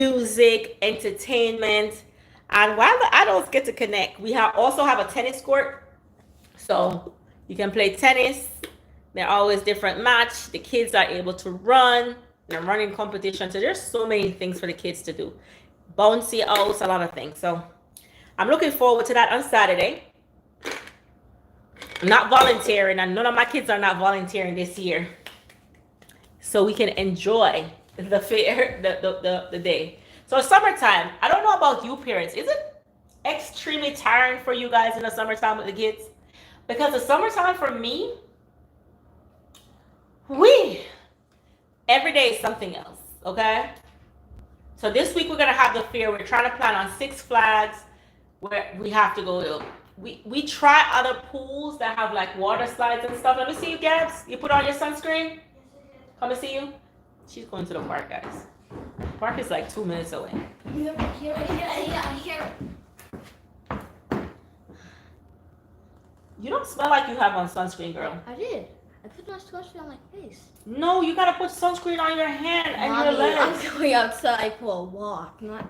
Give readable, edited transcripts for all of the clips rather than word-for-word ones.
music, entertainment. And while the adults get to connect, we also have a tennis court. So you can play tennis. They're always different match. The kids are able to run. They're running competition. So there's so many things for the kids to do. Bouncy house, a lot of things. So I'm looking forward to that on Saturday. I'm not volunteering, and none of my kids are not volunteering this year. So we can enjoy the fair, the day. So summertime, I don't know about you parents. Is it extremely tiring for you guys in the summertime with the kids? Because the summertime for me, every day is something else, okay? So this week we're gonna have the fair. We're trying to plan on Six Flags, where we have to go to. We try other pools that have like water slides and stuff. Let me see you, Gabs. You put on your sunscreen? Come and see you. She's going to the park, guys. The park is like 2 minutes away. Here. You don't smell like you have on sunscreen, girl. I did. I put my sunscreen on my face. No, you gotta put sunscreen on your hand and Mommy, your legs. I'm going outside for a walk, not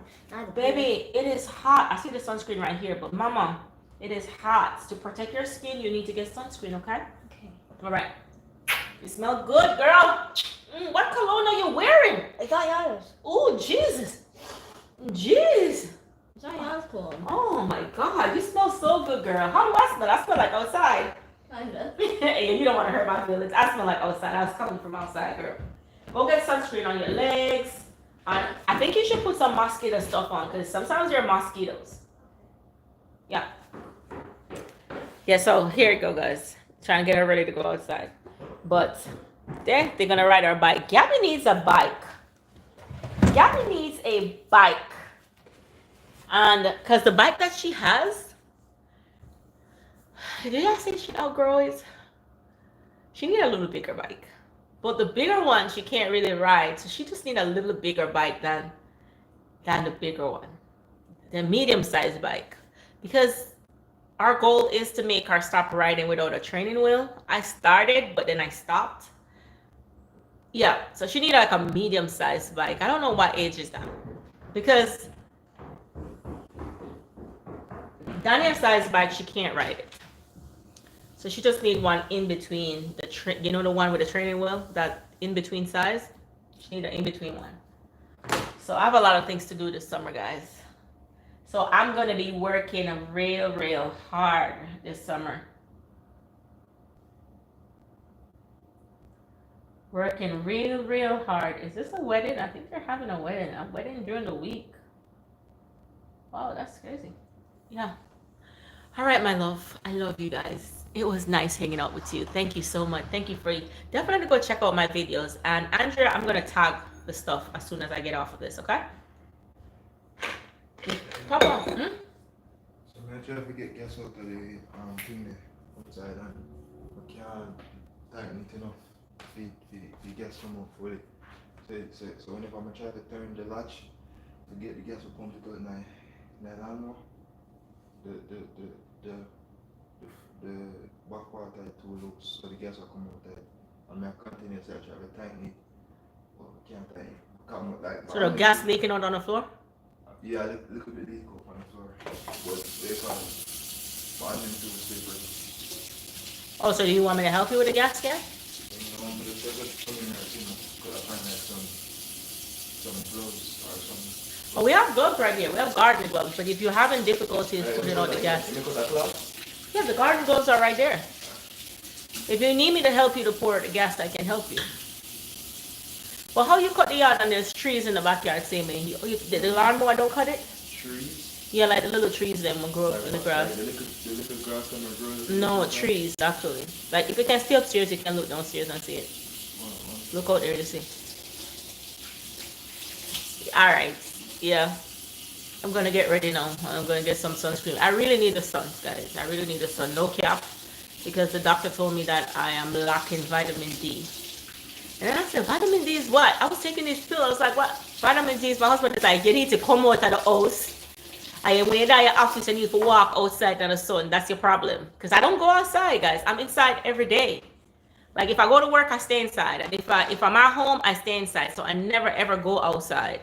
Baby, it is hot. I see the sunscreen right here, but mama, it is hot. To protect your skin, you need to get sunscreen, okay? Okay. All right. You smell good, girl. What cologne are you wearing? I got yours. Oh, Jesus. Jeez. It's not yours, cool. Oh, my God. You smell so good, girl. How do I smell? I smell like outside. Kinda. And you don't want to hurt my feelings. I smell like outside. I was coming from outside, girl. Go get sunscreen on your legs. I think you should put some mosquito stuff on because sometimes there are mosquitoes. Yeah. Yeah, so here you go, guys. Trying to get her ready to go outside. But they're going to ride our bike. Gabby needs a bike. Gabby needs a bike. And because the bike that she has, did I say she outgrows? She need a little bigger bike. But the bigger one, she can't really ride. So she just need a little bigger bike than the bigger one. The medium-sized bike. Because our goal is to make her stop riding without a training wheel. I started, but then I stopped. Yeah, so she need like a medium-sized bike. I don't know what age is that. Because Daniel's size bike, she can't ride it. So she just need one in between the the one with the training wheel, that in between size. She need an in between one. So I have a lot of things to do this summer, guys. So I'm gonna be working real hard this summer. Working real hard. Is this a wedding? I think they're having a wedding. A wedding during the week. Wow, that's crazy. Yeah. All right, my love. I love you guys. It was nice hanging out with you. Thank you so much. Thank you for definitely go check out my videos. And Andrea, I'm gonna tag the stuff as soon as I get off of this, okay? Papa. So I try to forget guess out of the thing there outside and we can't tighten it enough to get some more for it. So whenever I try to turn the latch to get the gas will pump it out in the lawnmower, the back water too loose, so the gas will come out there. And I continuously try to tighten it, but we can't tighten it. Come out like So the gas leaking out on the floor? yeah, a little bit leak up on the floor, but they can't. But I'm into the sleepers. Oh, so do you want me to help you with the gas can? But it's just coming there, could I find like some gloves or something? Oh, we have gloves right here. We have garden gloves. But if you're having difficulties putting out the gas, yeah, the garden gloves are right there. If you need me to help you to pour the gas, I can help you. Well, how you cut the yard and there's trees in the backyard, same way. The lawnmower don't cut it? Trees? Yeah, like the little trees them will grow up in the grass. The little grass and the grows? No, trees, actually. Like, if you can stay upstairs, you can look downstairs and see it. Look out there to see. Alright, yeah. I'm gonna get ready now. I'm gonna get some sunscreen. I really need the sun, guys. I really need the sun. No cap. Because the doctor told me that I am lacking vitamin D. And then I said, vitamin D is what? I was taking this pill. I was like, what? Vitamin D is, my husband is like, you need to come out of the house. And when you're in your office, you need to walk outside in the sun. That's your problem. Because I don't go outside, guys. I'm inside every day. Like, if I go to work, I stay inside. And if I'm at home, I stay inside. So I never, ever go outside.